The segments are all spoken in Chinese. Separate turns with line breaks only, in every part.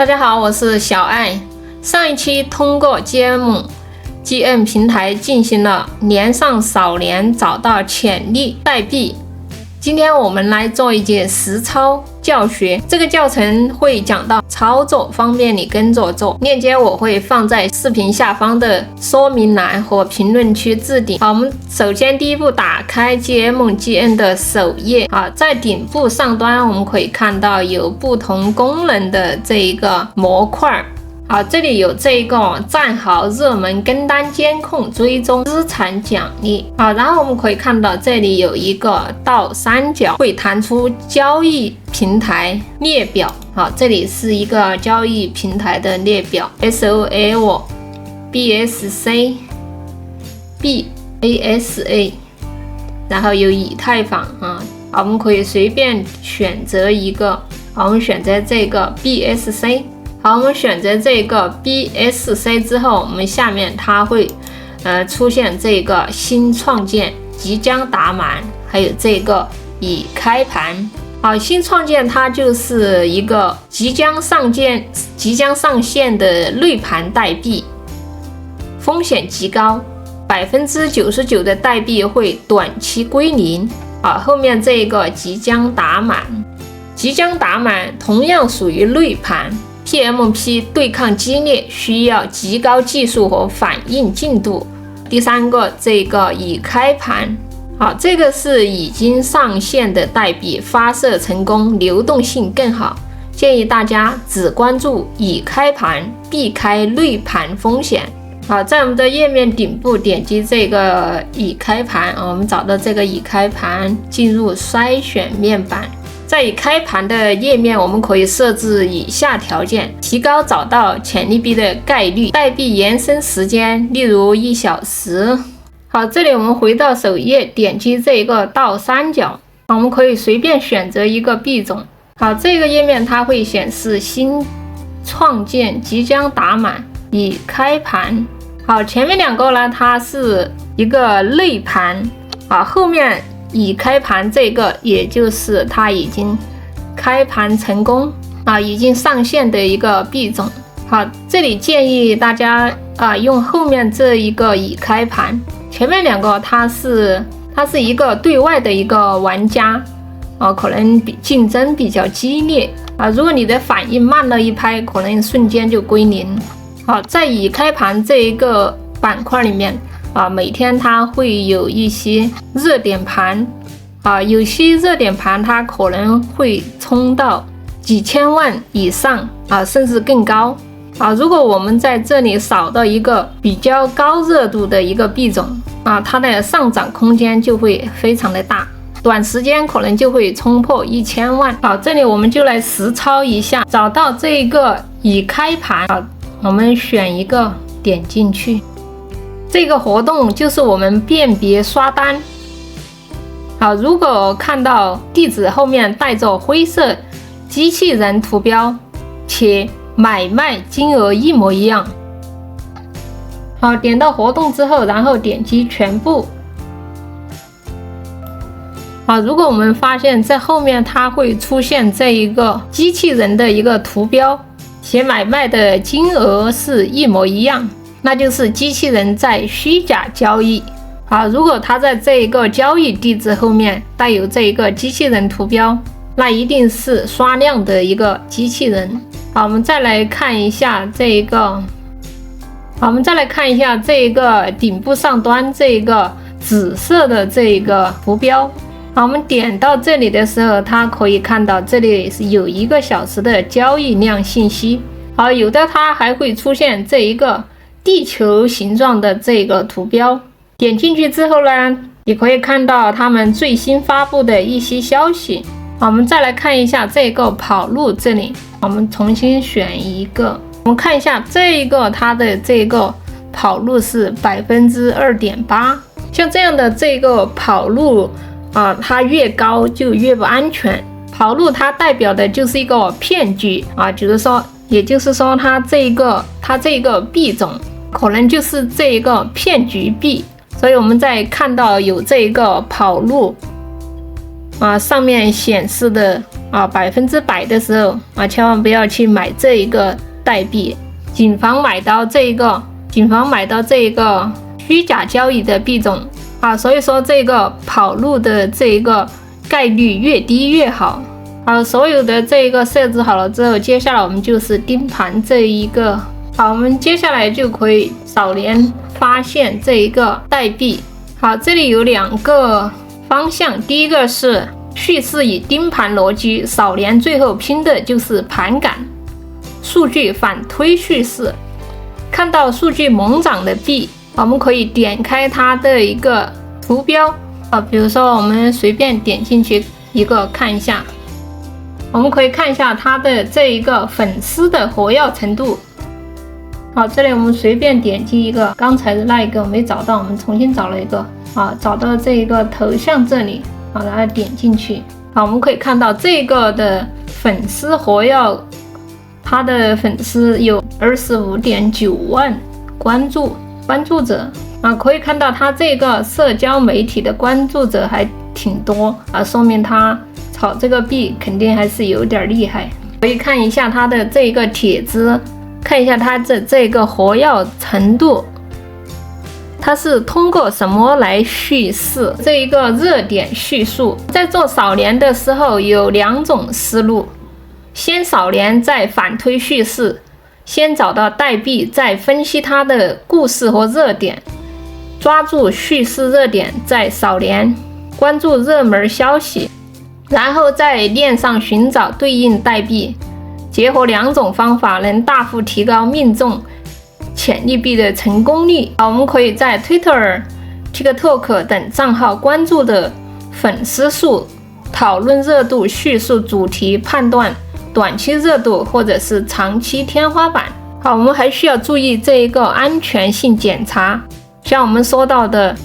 大家好，我是小爱。上一期通过 GM 平台进行了连上扫连找到潜力代币。今天我们来做一节实操教学，这个教程会讲到操作，方便你跟着做。链接我会放在视频下方的说明栏和评论区置顶。好，我们首先第一步打开 GM 的首页。在顶部上端我们可以看到有不同功能的这一个模块。这里有这个战壕热门跟单监控追踪资产奖励。然后我们可以看到这里有一个倒三角会弹出交易平台列表。这里是一个交易平台的列表 SOL、BSC、BASA， 然后有以太坊我们可以随便选择一个。我们选择这个 BSC。好，我们选择这个 BSC 之后，我们下面它会出现这个新创建、即将打满，还有这个已开盘。新创建它就是一个即将上线的类盘代币，风险极高，99%的代币会短期归零。后面这个即将打满同样属于类盘。PMP 对抗激烈，需要极高技术和反应进度。第三个，这个已开盘，这个是已经上线的代币，发射成功，流动性更好。建议大家只关注已开盘，避开类盘风险。在我们的页面顶部点击这个已开盘，我们找到这个已开盘，进入筛选面板。在已开盘的页面，我们可以设置以下条件，提高找到潜力币的概率，代币延伸时间，例如1小时。好，这里我们回到首页，点击这个倒三角，我们可以随便选择一个币种。好，这个页面它会显示新创建、即将打满、已开盘。好，前面两个呢，它是一个类盘，后面已开盘这个，也就是它已经开盘成功已经上线的一个币种。好，这里建议大家用后面这一个已开盘，前面两个它是一个对外的一个玩家可能竞争比较激烈如果你的反应慢了一拍，可能瞬间就归零。好，在已开盘这一个板块里面每天它会有一些热点盘有些热点盘它可能会冲到几千万以上甚至更高如果我们在这里扫到一个比较高热度的一个币种它的上涨空间就会非常的大，短时间可能就会冲破1000万。好，这里我们就来实操一下，找到这个已开盘我们选一个点进去。这个活动就是我们辨别刷单。如果看到地址后面带着灰色机器人图标，且买卖金额一模一样，点到活动之后，然后点击全部。如果我们发现在后面它会出现这一个机器人的一个图标，且买卖的金额是一模一样，那就是机器人在虚假交易。如果它在这一个交易地址后面带有这一个机器人图标，那一定是刷量的一个机器人。我们再来看一下这一个，顶部上端这一个紫色的这一个图标。我们点到这里的时候，它可以看到这里是有1个小时的交易量信息。有的它还会出现这一个地球形状的这个图标。点进去之后呢，你可以看到他们最新发布的一些消息。我们再来看一下这个跑路，这里我们重新选一个，我们看一下这一个它的这个跑路是 2.8%。像这样的这个跑路它越高就越不安全。跑路它代表的就是一个骗局也就是说它这个币种可能就是这一个骗局币。所以我们在看到有这一个跑路上面显示的100%的时候千万不要去买这一个代币，谨防买到这一个虚假交易的币种所以说这个跑路的这一个概率越低越好。所有的这一个设置好了之后，接下来我们就是盯盘这一个。我们接下来就可以扫连发现这一个代币。这里有2个方向，第一个是叙事与盯盘逻辑，扫连最后拼的就是盘感。数据反推叙事，看到数据猛涨的币，我们可以点开它的一个图标比如说我们随便点进去一个看一下，我们可以看一下它的这一个粉丝的活跃程度。这里我们随便点击一个，刚才的那一个没找到，我们重新找了一个找到这一个头像这里然后点进去我们可以看到这个的粉丝活跃，它的粉丝有 25.9 万关注者可以看到它这个社交媒体的关注者还挺多说明它炒这个币肯定还是有点厉害。可以看一下它的这个帖子，看一下它的这个活跃程度，它是通过什么来叙事这一个热点叙述。在做扫连的时候有2种思路，先扫连再反推叙事，先找到代币再分析它的故事和热点，抓住叙事热点再扫连，关注热门消息，然后在链上寻找对应代币。结合2种方法能大幅提高命中潜力币的成功率。我们可以在 Twitter、TikTok 等账号关注的粉丝数、讨论热度、叙述主题、判断短期热度或者是长期天花板。我们还需要注意这一个安全性检查，像我们说到的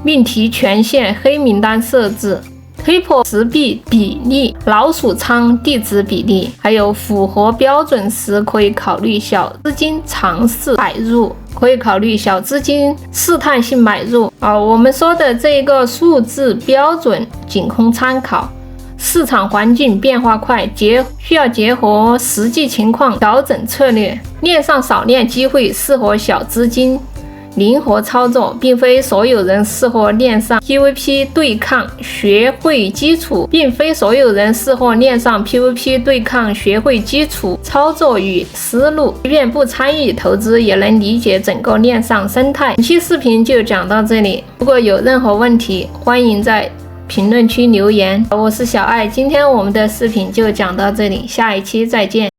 命题权限、黑名单设置、推破持币比例、老鼠仓地址比例，还有符合标准时可以考虑小资金尝试买入，可以考虑小资金试探性买入我们说的这个数字标准仅供参考，市场环境变化快，需要结合实际情况调整策略。链上扫链机会适合小资金灵活操作，并非所有人适合链上 PVP 对抗，学会基础，并非所有人适合链上 PVP 对抗，学会基础操作与思路，即便不参与投资也能理解整个链上生态。本期视频就讲到这里，如果有任何问题，欢迎在评论区留言。我是小爱，今天我们的视频就讲到这里，下一期再见。